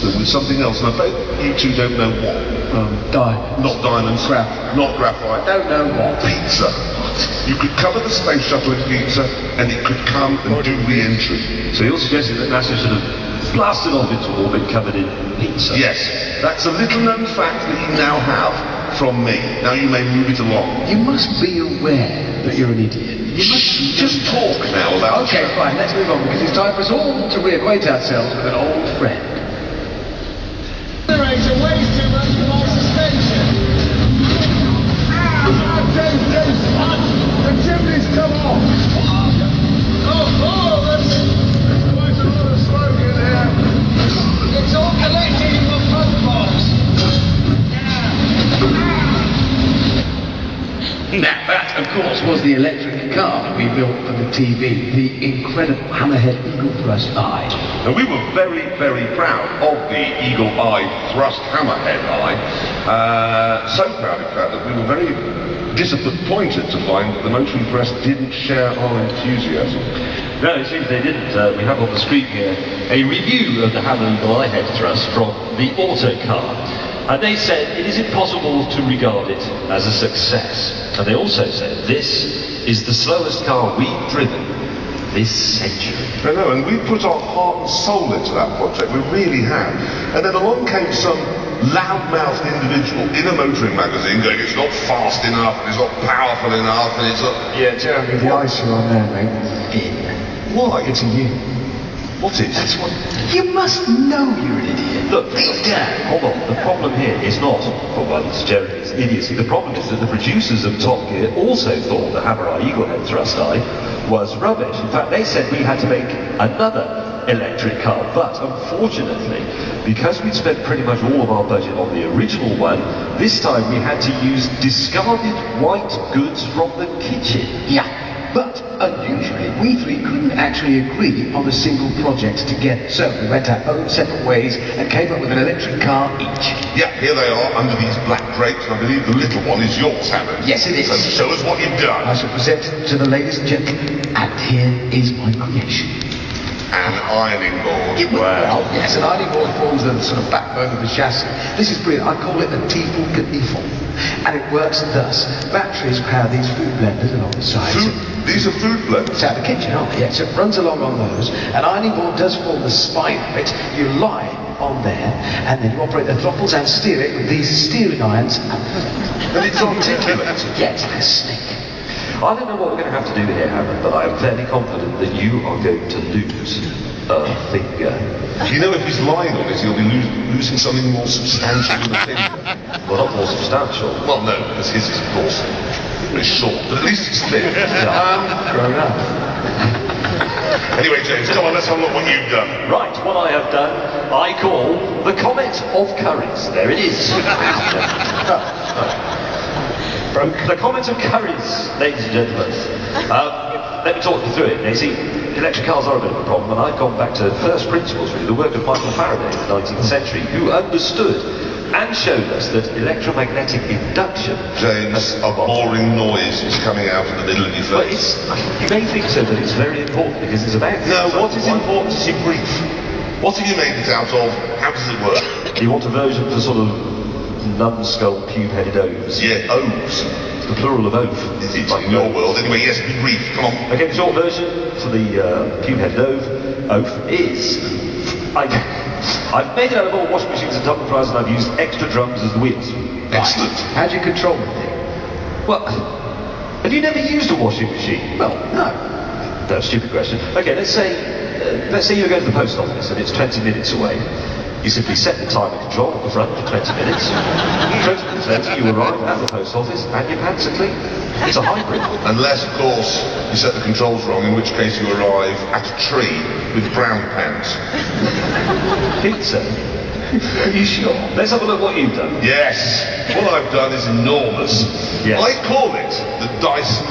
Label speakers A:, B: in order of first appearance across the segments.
A: them with something else, and I bet you two don't know what. Not diamonds. Not graphite.
B: Don't know what.
A: Pizza. You could cover the space shuttle in pizza, and it could come and do re-entry.
C: So you're suggesting that NASA should have blasted off into orbit covered in pizza?
A: Yes. That's a little-known fact that you now have from me. Now you may move it along.
B: You must be aware that you're an idiot.
A: You must just talk now about...
B: Okay, fine, let's move on, because it's time for us all to reacquaint ourselves with an old friend.
D: Generator weighs too much for my suspension. The chimney's come off. That's quite a lot of smoke in here. It's all collected in the front box.
B: Now, that, of course, was the electric car we built for the TV, the incredible Hammerhead Eagle Thrust I.
A: And we were very, very proud of the Eagle Eye Thrust Hammerhead Eye. So proud, in fact, that we were very disappointed to find that the motoring press didn't share our enthusiasm.
C: No, it seems they didn't. We have on the screen here a review of the Hammer Eagle Eye head thrust from the Autocar. And they said it is impossible to regard it as a success. And they also said this is the slowest car we've driven this century.
A: I know, and we put our heart and soul into that project, we really have. And then along came some loud-mouthed individual in a motoring magazine going, it's not fast enough, and it's not powerful enough, and it's not...
B: Yeah, Jeremy, the ice you're on there, mate.
A: Why?
B: It's a you.
A: What is?
B: That's what... You must know you're an idiot.
C: Look, hold on. The problem here is not, for once, Jeremy's idiocy. The problem is that the producers of Top Gear also thought the Hammer Eye Eagle Head Thrust Eye was rubbish. In fact, they said we had to make another electric car. But unfortunately, because we'd spent pretty much all of our budget on the original one, this time we had to use discarded white goods from the kitchen.
B: Yeah. But unusually, we three couldn't actually agree on a single project together. So we went our own separate ways and came up with an electric car each.
A: Yeah, here they are under these black drapes, and I believe the little one is yours, Hammond.
B: Yes, it is.
A: So show us what you've done.
B: I shall present to the ladies and gentlemen, and here is my creation.
A: An ironing board.
B: Well, yes, an ironing board forms the sort of backbone of the chassis. This is brilliant. I call it a Tiefel. And it works thus. Batteries power these food blenders along the sides.
A: These are food blenders?
B: It's out of the kitchen, aren't they? Yes, it runs along on those. An ironing board does form the spine of it. You lie on there, and then you operate the throttles and steer it with these steering irons.
A: And it's articulated?
B: Yes, like a snake.
C: I don't know what we're going to have to do here, Hammond, but I am fairly confident that you are going to lose a finger.
A: You know, if he's lying on it, he'll be losing something more substantial than a finger.
C: Well, not more substantial.
A: Well, no, because his is, of course, very short, but at least it's thin.
B: Grown up.
A: Anyway, James, come on, let's have a look what you've done.
C: Right, what I have done, I call the Comet of Curries. There it is. The Comet of Curries, ladies and gentlemen. Let me talk you through it. Now, you see, electric cars are a bit of a problem, and I've gone back to first principles, really, the work of Michael Faraday in the 19th century, who understood and showed us that electromagnetic induction...
A: James, a boring noise is coming out in the middle of your
C: But
A: face.
C: you may think so, but it's very important, because it's about...
A: No, what is important is your brief. What have you made it out of? How does it work?
C: You want a version for sort of numbskull, pube-headed oafs?
A: Yeah, oafs.
C: The plural of oaf.
A: It's in your world. Anyway, yes, be brief. Come on.
C: Okay, the short version for the pube-headed oaf is... I've made it out of all washing machines and tumble dryers, and I've used extra drums as the wheels.
A: Excellent.
B: How do you control the thing?
C: Well, have you never used a washing machine?
B: Well, no.
C: No, stupid question. Okay, let's say you go to the post office and it's 20 minutes away. You simply set the timer control at the front for 20 minutes. 20 minutes later, you arrive at the post office and your pants are clean. It's a hybrid.
A: Unless, of course, you set the controls wrong, in which case you arrive at a tree with brown pants.
C: Pizza? Are you sure? Let's have a look what you've done.
A: Yes, what I've done is enormous.
C: Yes.
A: I call it the Dyson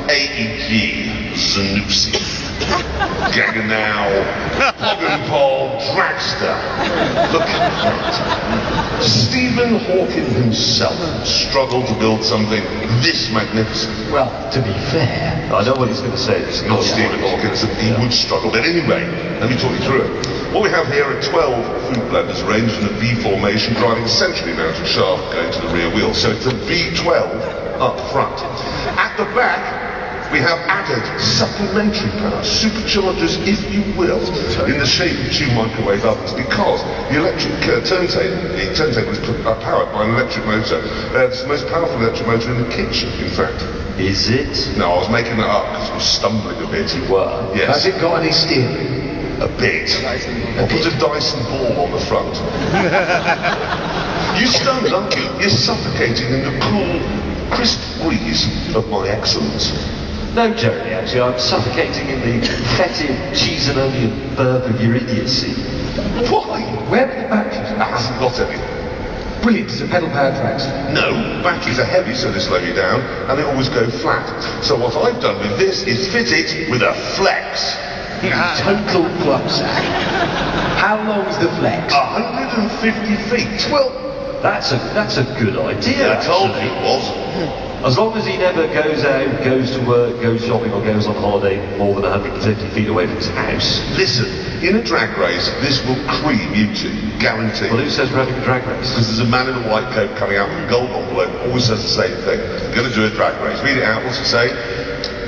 A: AEG Zanussi. Gaganow, Plug and Pole, Dragster. Look at that. Stephen Hawking himself struggled to build something this magnificent.
B: Well, to be fair...
C: I know what he's going to say.
A: Not Stephen Hawking, he would struggle. But anyway, let me talk you through it. What we have here are 12 food blenders arranged in a V formation, driving a centrally mounted shaft going to the rear wheel. So it's a V12 up front. At the back, we have added supplementary power, superchargers, if you will, in the shape of 2 microwave ovens, because the electric turntable is powered by an electric motor. It's the most powerful electric motor in the kitchen, in fact.
C: Is it?
A: No, I was making that up because I was stumbling a bit.
C: You were?
A: Yes.
B: Has it got any steering?
A: A bit. I'll put a Dyson ball on the front. You're stunned, aren't you? You're suffocating in the cool, crisp breeze of my excellence.
C: No, Jeremy, actually, I'm suffocating in the fetid cheese and onion burp of your idiocy.
A: Why?
B: Where are the batteries?
A: It hasn't got any.
B: Brilliant, it's a pedal powered tracks.
A: No, batteries are heavy, so they slow you down, and they always go flat. So what I've done with this is fit it with a flex.
B: You total flopsack. How long's the flex?
A: 150 feet.
B: Well,
C: That's a good idea,
A: I told you
C: actually.
A: it was.
C: As long as he never goes out, goes to work, goes shopping, or goes on holiday more than 150 feet away from his house.
A: Listen, in a drag race, this will cream you two, guaranteed.
C: Well, who says we're having a drag race?
A: Because there's a man in a white coat coming out with a gold envelope, always says the same thing. We're going to do a drag race. Read it out, what's it say?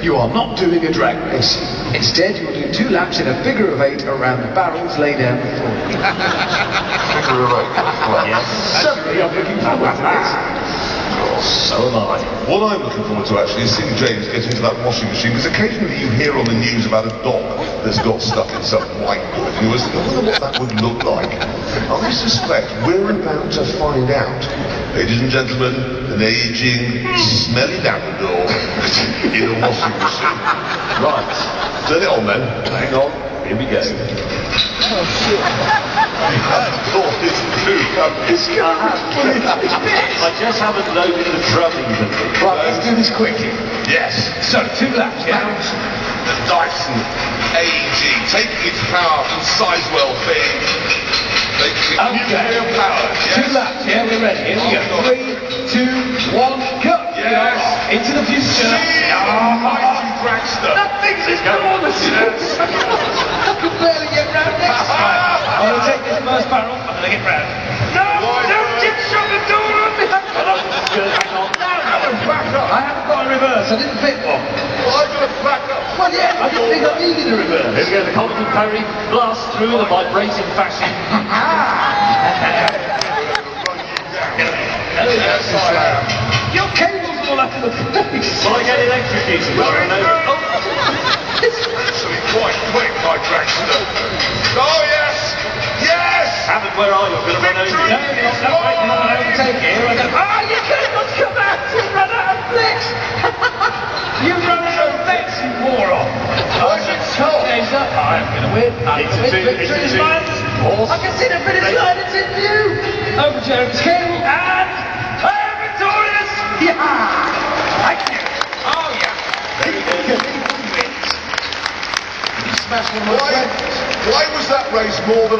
B: you are not doing a drag race. Instead, you will do 2 laps in a figure of 8 around the barrels laid down before you.
A: Figure of 8, well,
C: Yes.
B: Suddenly, I'm looking forward to this.
C: So am I.
A: What I'm looking forward to actually is seeing James get into that washing machine, because occasionally you hear on the news about a dog that's got stuck in some white good, and you always think, I wonder what that would look like. I suspect we're about to find out. Ladies and gentlemen, an aging, smelly Labrador in a washing machine.
C: Right.
A: Turn it on then.
C: Hang on. Here we go.
A: Oh, it's true.
C: I just haven't loaded the drum even.
B: Right, let's do this quickly.
A: Yes.
B: So, 2 laps, yeah?
A: The Dyson AG, taking its power from Sizewell being nuclear power. Yes.
B: 2 laps, yeah? We're ready. Here we go. 3, 2, 1, go!
A: Yes.
B: Into the future.
A: Mighty dragster.
B: That thing's enormous.
A: Yes.
B: I can barely get round next time. I'm going to take this first barrel. I'm going to get round. No! Don't get shut the door on me!
C: Hang on.
A: Back up.
B: I haven't got a reverse. I didn't fit one.
A: Well, I'm going to back up.
B: Well, yeah, I didn't think I needed a reverse.
C: Here we go. The Colin Perry blast through in a vibrating fashion.
A: Yes, I am.
B: Your cable's all up in the place.
C: Will I get electrocuted?
A: Actually quite quick, my dragster. Oh, yes. Yes.
C: Hammond, where are you? I'm going to run over you.
B: No, wait, no, I don't take it. Here I go. Oh, you cables come out. You run out of flex. You run out of flex, you moron.
A: Why is it so?
B: James up. I'm going to win. Victory is mine. I can see the finish line. It's in view. Over Jeremy's cable and I am victorious. Yeah. Thank you. Oh, yeah.
C: Very good.
B: Smash one more.
A: Why was that race more than